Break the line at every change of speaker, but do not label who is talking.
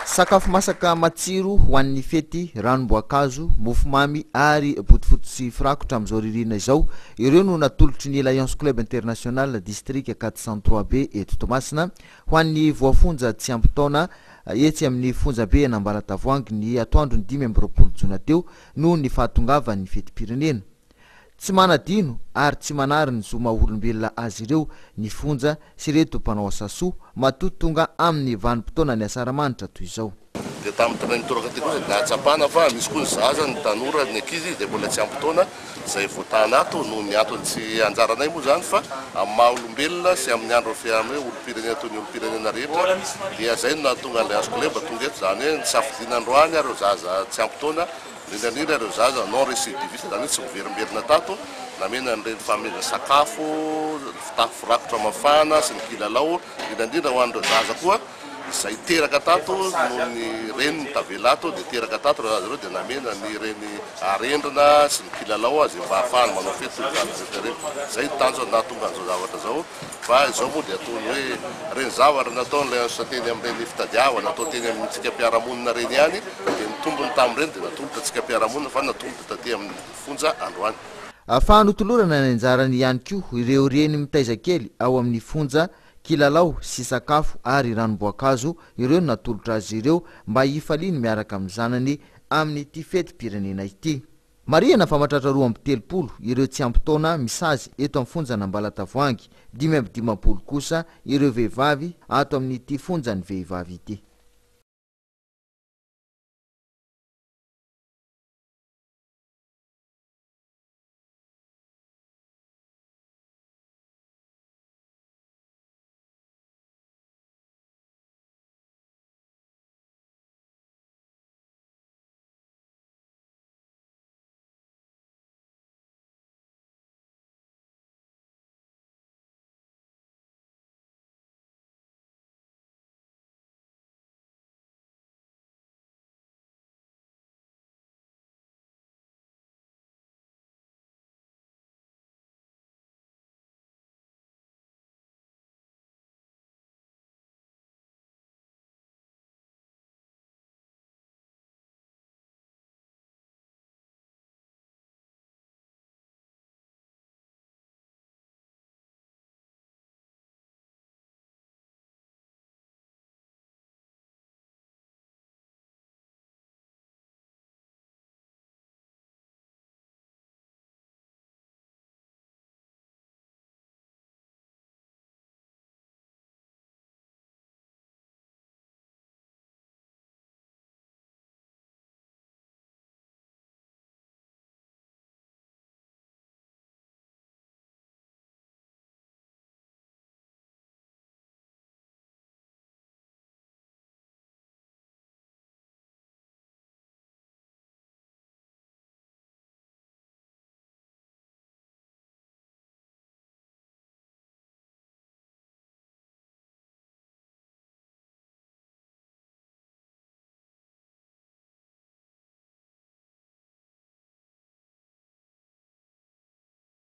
Sakafo masaka matsiro ho an'ny fety ranomboankazo, mofomamy ary botifoty sy firakotra amin'izao ririna izao. Ireo no natolotry ny Alliance Club International district 403B eto Toamasina ho an'ny voafonja tsy ampy taona etsy amin'ny fonjabe Ambalatavoangy ny atoandro 5 Jona teo no ny fahatongavan'ny fetim-pirenena. Tsy manadino ary tsy manary ny zoma olombelona azy ireo ny fonja sy reto mpanao asa soa matoa tonga amin'ny vanim-potoana ny asaramanitra toy izao.
Dia tamin'ny tanàna toraka ty kosa nahatsapana fa misy koa ny zaza ny tanora ny ankizy dia mbola tsy ampy taona izay voatana ato no ny antony tsy anjaranay moa zany fa amin'ny maha olombelona sy amin'ny andro fiamhoe olo-pirenena toy ny olo-pirenena rehetra dia zay no nahatonga Alliance Club tonga eto zany hoe nisafidiana androany areo zaza tsy ampy taona indrindra ireo zaza non récidiviste zany hoe tsy miverimberina tato namena an'ireny fanomezana sakafo firakotra mafana sy ny kilalao indrindra ho an'ireo zaza koa izay teraka tato no ny reny ny tavelato dia teraka tato raha zareo dia namena ny reny arendrina sy ny kilalao azy mba ahafahany manao fety reny zay tanjona nahatonga an'izao zavatra zao fa izao moa dia ataony hoe reny zavatra nataon'ilay ansateny amin'ireny fitadiavana natao teny amintsika mpiaramonina reny ihany dia nitombony tamin'ireny dia natomboka antsika mpiaramonina fa natomboka taty amin'ny fonja androany.
Fahanotolorana ny anjarany ihany koa ireo reny mitaiza kely ao amin'ny fonja kilalao sy sakafo ary ranomboankazo ireo natolotra azy ireo mba hifaliany miaraka amin'ny zanany amin'ny ity fetim-pirenena ity. Marihana fa mahatratra 2 ireo tsy ampy taona misazy eto amin'ny fonjana Ambalatavoangy, 5 kosa ireo vehivavy ato amin'ny ity fonjany vehivavy ity.